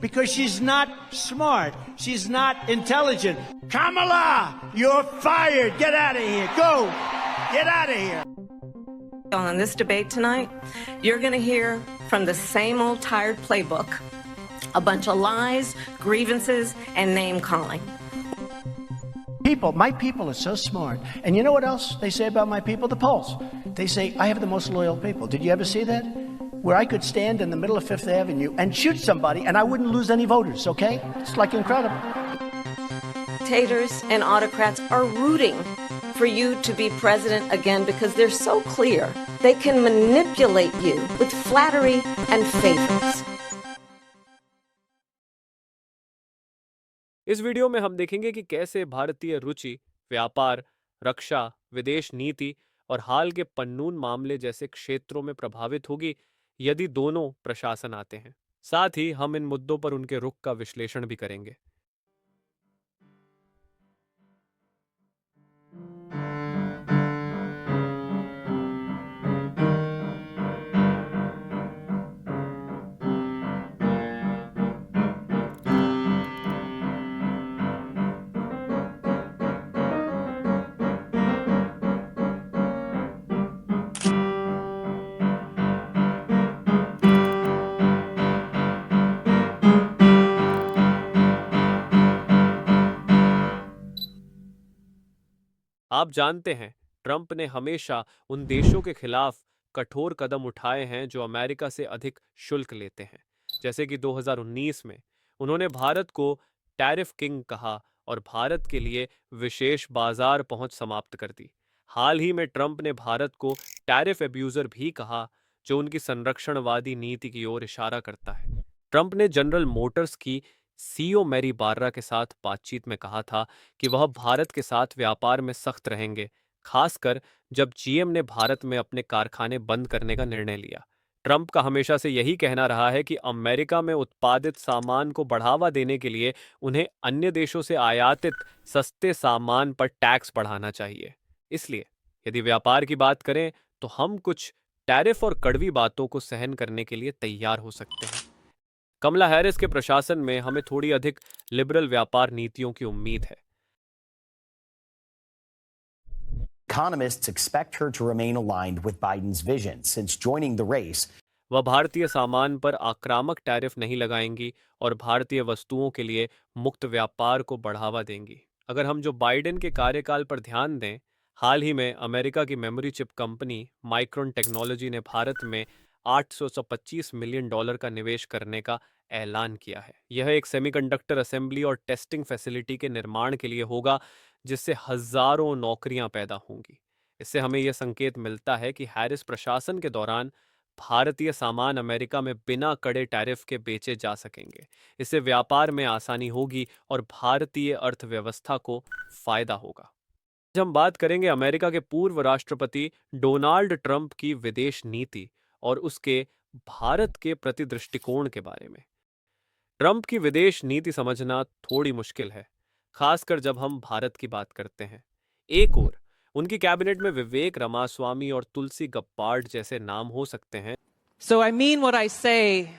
Because she's not smart. She's not intelligent. Kamala, you're fired. Get out of here. Go. Get out of here. On this debate tonight, you're going to hear from the same old tired playbook. A bunch of lies, grievances, and name-calling. My people are so smart. And you know what else they say about my people? The polls. They say, I have the most loyal people. Did you ever see that? Where I could stand in the middle of Fifth Avenue and shoot somebody and I wouldn't lose any voters, okay? It's like incredible. Dictators and autocrats are rooting for you to be president again because they're so clear. They can manipulate you with flattery and favors. इस video में हम देखेंगे कि कैसे भारतीय रुचि, व्यापार, रक्षा, विदेश नीति और हाल के पन्नून मामले जैसे क्षेत्रों में प्रभावित होगी यदि दोनों प्रशासन आते हैं। साथ ही हम इन मुद्दों पर उनके रुख का विश्लेषण भी करेंगे। आप जानते हैं, ट्रंप ने हमेशा उन देशों के खिलाफ कठोर कदम उठाए हैं जो अमेरिका से अधिक शुल्क लेते हैं। जैसे कि 2019 में उन्होंने भारत को टैरिफ किंग कहा और भारत के लिए विशेष बाजार पहुंच समाप्त कर दी। हाल ही में ट्रंप ने भारत को टैरिफ एब्यूजर भी कहा, जो उनकी संरक्षणवादी नीति की ओर इशारा करता है। ट्रंप ने जनरल मोटर्स की सीईओ मैरी बार्रा के साथ बातचीत में कहा था कि वह भारत के साथ व्यापार में सख्त रहेंगे, खासकर जब जीएम ने भारत में अपने कारखाने बंद करने का निर्णय लिया। ट्रंप का हमेशा से यही कहना रहा है कि अमेरिका में उत्पादित सामान को बढ़ावा देने के लिए उन्हें अन्य देशों से आयातित सस्ते सामान पर टैक्स बढ़ाना चाहिए। इसलिए यदि व्यापार की बात करें तो हम कुछ टैरिफ और कड़वी बातों को सहन करने के लिए तैयार हो सकते हैं। कमला हैरिस के प्रशासन में हमें थोड़ी अधिक लिबरल व्यापार नीतियों की उम्मीद है। Economists expect her to remain aligned with Biden's vision since joining the race. वह भारतीय सामान पर आक्रामक टैरिफ नहीं लगाएंगी और भारतीय वस्तुओं के लिए मुक्त व्यापार को बढ़ावा देंगी। अगर हम जो बाइडेन के कार्यकाल पर ध्यान दें, हाल ही में अमेरिका की memory chip company micron technology ने भारत में $825 मिलियन का निवेश करने का ऐलान किया है। यह एक सेमीकंडक्टर असेंबली और टेस्टिंग फैसिलिटी के निर्माण के लिए होगा, जिससे हजारों नौकरियां पैदा होंगी। इससे हमें यह संकेत मिलता है कि हैरिस प्रशासन के दौरान भारतीय सामान अमेरिका में बिना कड़े टैरिफ के बेचे जा सकेंगे। इससे व्यापार में आसानी होगी और भारतीय अर्थव्यवस्था को फायदा होगा। आज हम बात करेंगे अमेरिका के पूर्व राष्ट्रपति डोनाल्ड ट्रंप की विदेश नीति और उसके भारत के प्रति दृष्टिकोण के बारे में। ट्रंप की विदेश नीति समझना थोड़ी मुश्किल है, खासकर जब हम भारत की बात करते हैं। एक ओर उनकी कैबिनेट में विवेक रामास्वामी और तुलसी गब्बार्ड जैसे नाम हो सकते हैं। So I mean what I say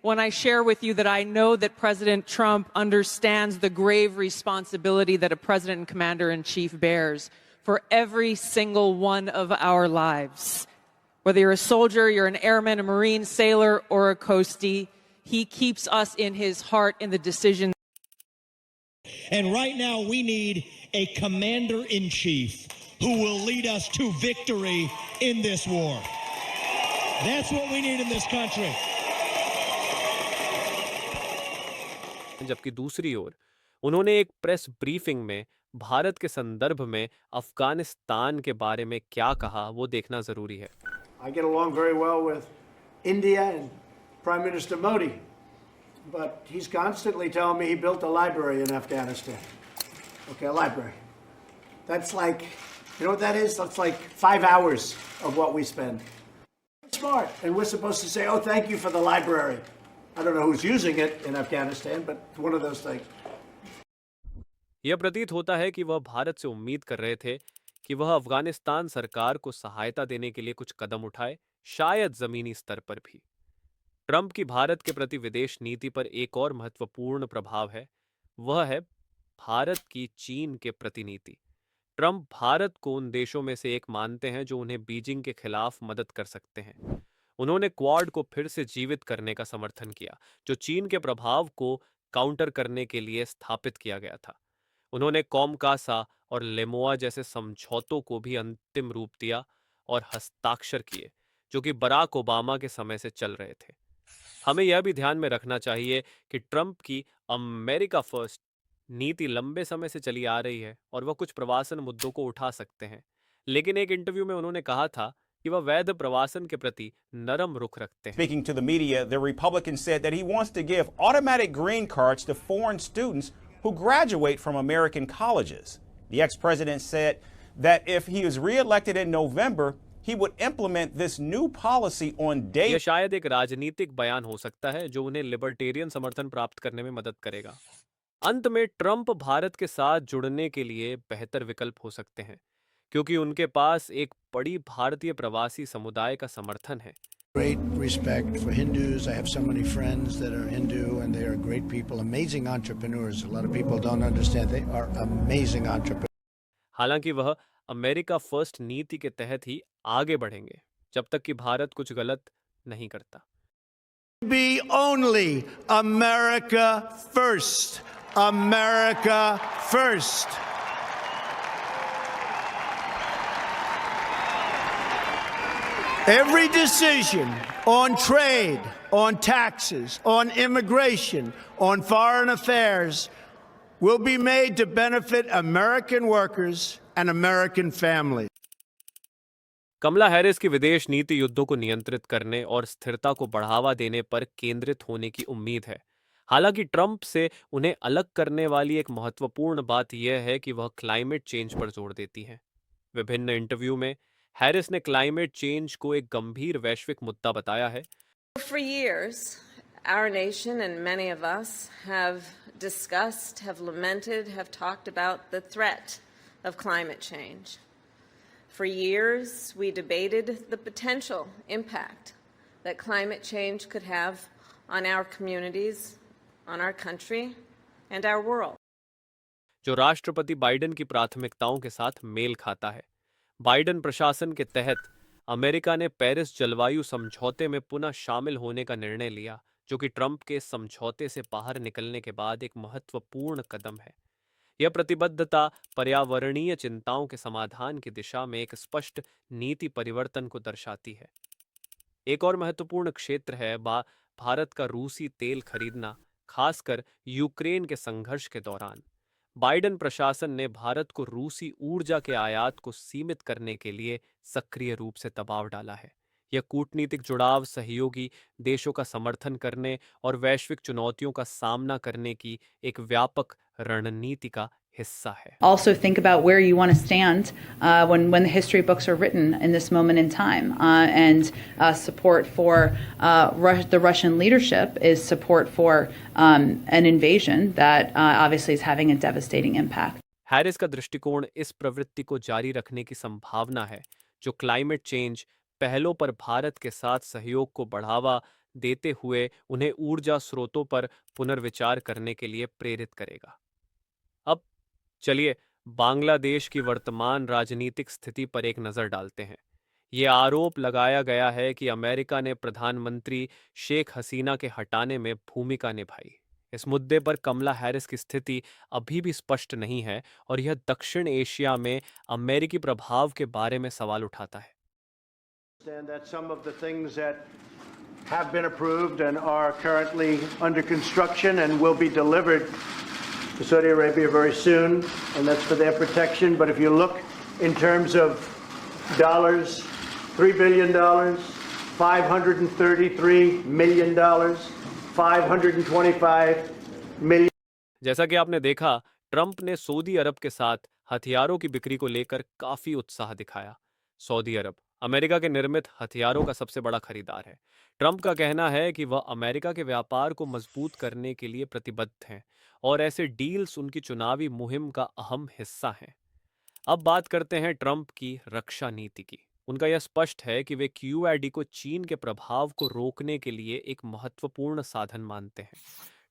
when I share with you that I know that President Trump understands the grave responsibility that a president and commander-in-chief bears for every single one of our lives. Whether you're a soldier, you're an airman, a marine, sailor, or a coastie, he keeps us in his heart in the decision. And right now we need a commander-in-chief who will lead us to victory in this war. That's what we need in this country. जबकि दूसरी ओर उन्होंने एक press briefing में भारत के संदर्भ में अफगानिस्तान के बारे में क्या कहा, वो देखना जरूरी है। I get along very well with India and Prime Minister Modi, but he's constantly telling me he built a library in Afghanistan. Okay, a library. That's like, you know what that is? That's like 5 hours of what we spend. Smart, and we're supposed to say, oh, thank you for the library. I don't know who's using it in Afghanistan, but it's one of those things. यह प्रतीत होता है कि वह भारत से उम्मीद कर रहे थे कि वह अफगानिस्तान सरकार को सहायता देने के लिए कुछ कदम उठाए, शायद जमीनी स्तर पर भी। ट्रंप की भारत के प्रति विदेश नीति पर एक और महत्वपूर्ण प्रभाव है, वह है भारत की चीन के प्रति नीति। ट्रंप भारत को उन देशों में से एक मानते हैं जो उन्हें बीजिंग के खिलाफ मदद कर सकते हैं। उन्होंने क्वाड को फिर से जीवित करने का समर्थन किया, जो चीन के प्रभाव को काउंटर करने के लिए स्थापित किया गया था। उन्होंने कॉमकासा और लेमोआ जैसे समझौतों को भी अंतिम रूप दिया और हस्ताक्षर किए, जो कि बराक ओबामा के समय से चल रहे थे। हमें यह भी ध्यान में रखना चाहिए कि ट्रंप की अमेरिका फर्स्ट नीति लंबे समय से चली आ रही है और वह कुछ प्रवासन मुद्दों को उठा सकते हैं, लेकिन एक इंटरव्यू में उन्होंने कहा था कि वह वैध प्रवासन के प्रति नरम रुख रखते हैं। Speaking to the media, the Republican said that he wants to give automatic green cards to foreign students who graduate from American colleges. The ex-president said that if he is re-elected in November, he would implement this new policy on day. यह शायद एक राजनीतिक बयान हो सकता है जो उन्हें लिबर्टेरियन समर्थन प्राप्त करने में मदद करेगा। अंत में ट्रंप भारत के साथ जुड़ने के लिए बेहतर विकल्प हो सकते हैं, क्योंकि उनके पास एक बड़ी भारतीय प्रवासी समुदाय का समर्थन है। Great respect for Hindus. I have so many friends that are Hindu and they are great people, amazing entrepreneurs. A lot of people don't understand they are amazing entrepreneurs. हालांकि वह अमेरिका फर्स्ट नीति के तहत ही आगे बढ़ेंगे, जब तक कि भारत कुछ गलत नहीं करता। Be only America first. America first. Every decision on trade, on taxes, on immigration, on foreign affairs will be made to benefit American workers and American families. Kamala Harris की विदेश नीति युद्धों को नियंत्रित करने और स्थिरता को बढ़ावा देने पर केंद्रित होने की उम्मीद है। हालांकि ट्रंप से उन्हें अलग करने वाली एक महत्वपूर्ण बात यह है कि वह क्लाइमेट चेंज पर जोर देती हैं। विभिन्न इंटरव्यू में हैरिस ने क्लाइमेट चेंज को एक गंभीर वैश्विक मुद्दा बताया है। For years, our nation and many of us have discussed, have lamented, have talked about the threat of climate change. For years, we debated the potential impact that climate change could have on our communities, on our country, and our world. जो राष्ट्रपति Biden की प्राथमिकताओं के साथ mail खाता है। Biden प्रशासन के तहत अमेरिका ने पेरिस जलवायु समझौते में पुनः शामिल होने का निर्णय लिया, जो कि ट्रंप के समझौते से बाहर निकलने के बाद एक महत्वपूर्ण कदम है। यह प्रतिबद्धता पर्यावरणीय चिंताओं के समाधान की दिशा में एक स्पष्ट नीति परिवर्तन को दर्शाती है। एक और महत्वपूर्ण क्षेत्र है भारत का रूसी तेल खरीदना, खासकर यूक्रेन के संघर्ष के दौरान। बाइडेन प्रशासन ने भारत को रूसी ऊर्जा के आयात को सीमित करने के लिए सक्रिय रूप से दबाव डाला है। यह कूटनीतिक जुड़ाव सहयोगी देशों का समर्थन करने और वैश्विक चुनौतियों का सामना करने की एक व्यापक रणनीति का हिस्सा है। Also think about where you want to stand when the history books are written in this moment in time, and support for the Russian leadership is support for an invasion that obviously is having a devastating impact. Harris का दृष्टिकोण इस प्रवृत्ति को जारी रखने की संभावना है, जो क्लाइमेट चेंज पहलों पर भारत के साथ सहयोग को बढ़ावा देते हुए उन्हें ऊर्जा स्रोतों पर पुनर्विचार करने के लिए प्रेरित करेगा। अब चलिए बांग्लादेश की वर्तमान राजनीतिक स्थिति पर एक नजर डालते हैं। ये आरोप लगाया गया है कि अमेरिका ने प्रधानमंत्री शेख हसीना के हटाने में भूमिका निभाई। इस मुद्दे पर कमला हैरिस की स्थिति अभी भी स्पष्ट नहीं है और यह दक्षिण एशिया में अमेरिकी प्रभाव के बारे में सवाल उठाता है। And that some of the things that have been approved and are currently under construction and will be delivered to Saudi Arabia very soon, and that's for their protection. But if you look in terms of dollars, $3 billion, $533 million, $525 million. जैसा कि आपने देखा, Trump ने Saudi अरब के साथ हथियारों की बिक्री को लेकर काफी उत्साह दिखाया। सऊदी अरब अमेरिका के निर्मित हथियारों का सबसे बड़ा खरीदार है। ट्रंप का कहना है कि वह अमेरिका के व्यापार को मजबूत करने के लिए प्रतिबद्ध हैं और ऐसे डील्स उनकी चुनावी मुहिम का अहम हिस्सा हैं। अब बात करते हैं ट्रंप की रक्षा नीति की। उनका यह स्पष्ट है कि वे QAD को चीन के प्रभाव को रोकने के लिए एक महत्वपूर्ण साधन मानते हैं।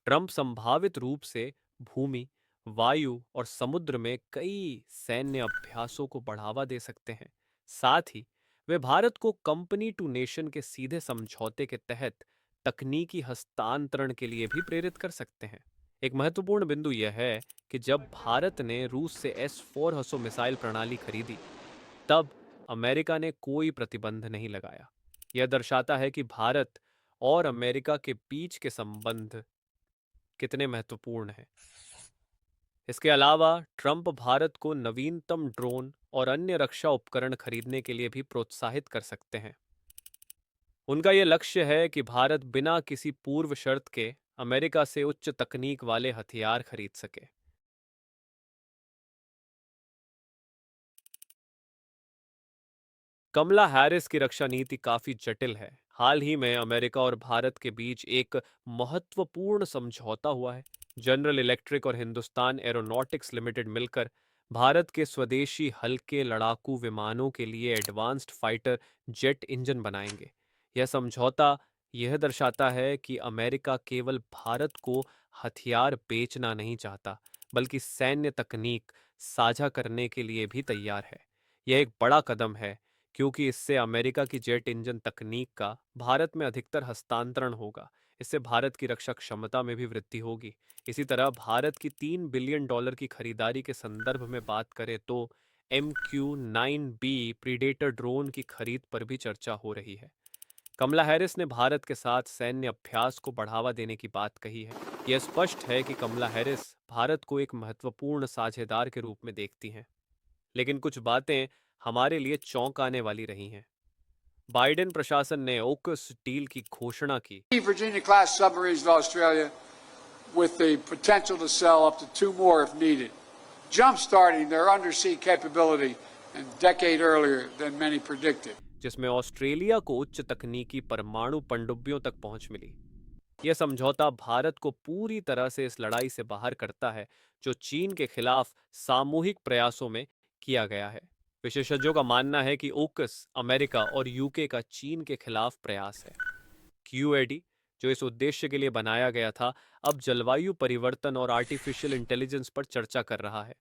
ट्रंप संभावित रूप से भूमि, वायु और समुद्र में कई सैन्य अभ्यासों को बढ़ावा दे सकते हैं। साथ ही वे भारत को कंपनी टू नेशन के सीधे समझौते के तहत तकनीकी हस्तांतरण के लिए भी प्रेरित कर सकते हैं। एक महत्वपूर्ण बिंदु यह है कि जब भारत ने रूस से S-400 मिसाइल प्रणाली खरीदी, तब अमेरिका ने कोई प्रतिबंध नहीं लगाया। यह दर्शाता है कि भारत और अमेरिका के बीच के संबंध कितने महत्वपूर्ण हैं। इसके अलावा ट्रंप भारत को नवीनतम ड्रोन और अन्य रक्षा उपकरण खरीदने के लिए भी प्रोत्साहित कर सकते हैं। उनका यह लक्ष्य है कि भारत बिना किसी पूर्व शर्त के अमेरिका से उच्च तकनीक वाले हथियार खरीद सके। कमला हैरिस की रक्षा नीति काफी जटिल है। हाल ही में अमेरिका और भारत के बीच एक महत्वपूर्ण समझौता हुआ है। जनरल इलेक्ट्रिक और हिंदुस्तान एरोनॉटिक्स लिमिटेड मिलकर भारत के स्वदेशी हल्के लड़ाकू विमानों के लिए एडवांस्ड फाइटर जेट इंजन बनाएंगे। यह समझौता यह दर्शाता है कि अमेरिका केवल भारत को हथियार बेचना नहीं चाहता, बल्कि सैन्य तकनीक साझा करने के लिए भी तैयार है। यह एक बड़ा कदम है, क्योंकि इससे अमेरिका की जेट इंजन तकनीक का भारत में अधिकतर हस्तांतरण होगा। इससे भारत की रक्षा क्षमता में भी वृद्धि होगी। इसी तरह भारत की $3 बिलियन की खरीदारी के संदर्भ में बात करें तो MQ-9B प्रीडेटर ड्रोन की खरीद पर भी चर्चा हो रही है। कमला हैरिस ने भारत के साथ सैन्य अभ्यास को बढ़ावा देने की बात कही है। यह स्पष्ट है कि कमला हैरिस भारत को एक महत्वपूर्ण साझेदार के रूप में देखती हैं। लेकिन कुछ बातें हमारे लिए चौंकाने वाली रही हैं। बाइडेन प्रशासन ने ओकस डील की घोषणा की। Virginia class submarines to Australia with the potential to sell up to 2 more if needed, jump-starting their undersea capability a decade earlier than many predicted. जिसमें ऑस्ट्रेलिया को उच्च तकनीकी परमाणु पनडुब्बियों तक पहुंच मिली। यह समझौता भारत को पूरी तरह से इस लड़ाई से बाहर करता है जो चीन के खिलाफ सामूहिक प्रयासों में किया गया है। विशेषज्ञों का मानना है कि ओकस अमेरिका और यूके का चीन के खिलाफ प्रयास है। QAD, जो इस उद्देश्य के लिए बनाया गया था, अब जलवायु परिवर्तन और आर्टिफिशियल इंटेलिजेंस पर चर्चा कर रहा है।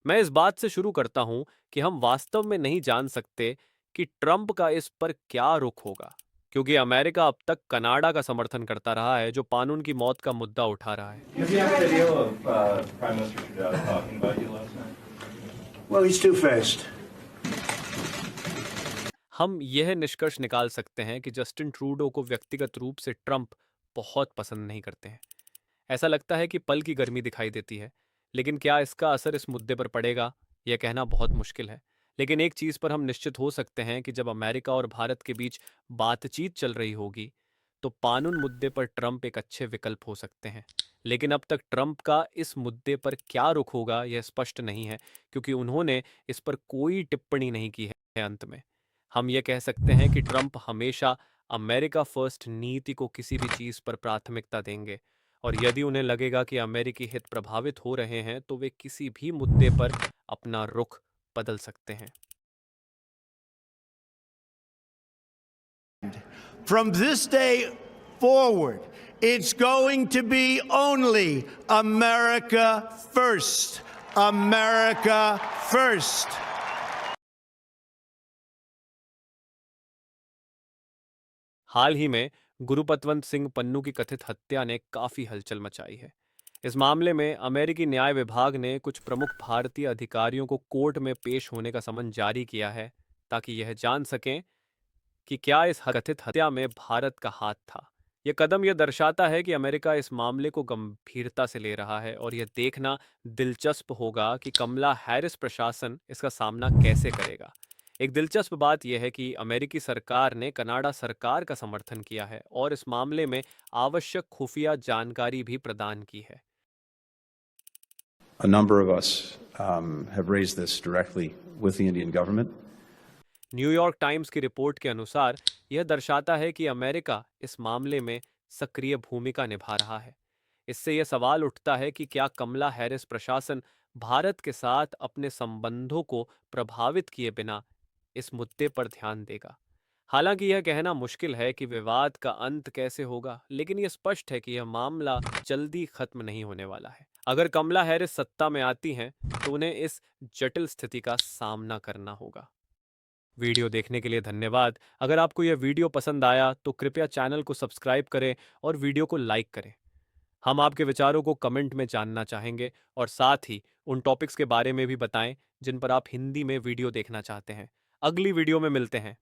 मैं इस बात से शुरू करता हूं कि हम वास्तव में नहीं जान सकते कि ट्रंप का इस पर क्या रुख होगा, क्योंकि अमेरिका अब तक कनाडा का समर्थन करता रहा है, जो कानून की मौत का मुद्दा उठा रहा है। Well, he's two-faced. हम यह निष्कर्ष निकाल सकते हैं कि जस्टिन ट्रूडो को व्यक्तिगत रूप से ट्रंप बहुत पसंद नहीं करते हैं। ऐसा लगता है कि पल की गर्मी दिखाई देती है, लेकिन क्या इसका असर इस मुद्दे पर पड़ेगा, यह कहना बहुत मुश्किल है। लेकिन एक चीज पर हम निश्चित हो सकते हैं कि जब अमेरिका और भारत के बीच बातचीत चल रही होगी, तो कानून मुद्दे पर ट्रंप एक अच्छे विकल्प हो सकते हैं। लेकिन अब तक ट्रंप का इस मुद्दे पर क्या रुख होगा यह स्पष्ट नहीं है, क्योंकि उन्होंने इस पर कोई टिप्पणी नहीं की है। अंत में हम ये कह सकते हैं कि ट्रंप हमेशा अमेरिका फर्स्ट नीति को किसी भी चीज पर प्राथमिकता देंगे, और यदि उन्हें लगेगा कि अमेरिकी हित प्रभावित हो रहे हैं, तो वे किसी भी मुद्दे पर अपना रुख बदल सकते हैं। From this day forward, it's going to be only America first. America first. हाल ही में गुरुपतवंत सिंह पन्नू की कथित हत्या ने काफी हलचल मचाई है। इस मामले में अमेरिकी न्याय विभाग ने कुछ प्रमुख भारतीय अधिकारियों को कोर्ट में पेश होने का समन जारी किया है, ताकि यह जान सकें कि क्या इस कथित हत्या में भारत का हाथ था। यह कदम यह दर्शाता है कि अमेरिका इस मामले को गंभीरता से ले रहा है, और यह देखना दिलचस्प होगा कि कमला हैरिस प्रशासन इसका सामना कैसे करेगा। एक दिलचस्प बात यह है कि अमेरिकी सरकार ने कनाडा सरकार का समर्थन किया है और इस मामले में आवश्यक खुफिया जानकारी भी प्रदान की है। A number of us have raised this directly with the Indian government. New York times की रिपोर्ट के अनुसार यह दर्शाता है कि अमेरिका इस मामले में सक्रिय भूमिका निभा रहा है। इससे यह सवाल उठता है कि क्या कमला हैरिस प्रशासन भारत के साथ अपने संबंधों को प्रभावित किए बिना इस मुद्दे पर ध्यान देगा। हालांकि यह कहना मुश्किल है कि विवाद का अंत कैसे होगा, लेकिन यह स्पष्ट है कि यह मामला जल्दी खत्म नहीं होने वाला है। अगर कमला हैरिस सत्ता में आती हैं, तो उन्हें इस जटिल स्थिति का सामना करना होगा। वीडियो देखने के लिए धन्यवाद। अगर आपको यह वीडियो पसंद आया तो कृपया चैनल को सब्सक्राइब करें और वीडियो को लाइक करें। हम आपके विचारों को कमेंट में जानना चाहेंगे और साथ ही उन टॉपिक्स के बारे में भी बताएं जिन पर आप हिंदी में वीडियो देखना चाहते हैं। अगली वीडियो में मिलते हैं।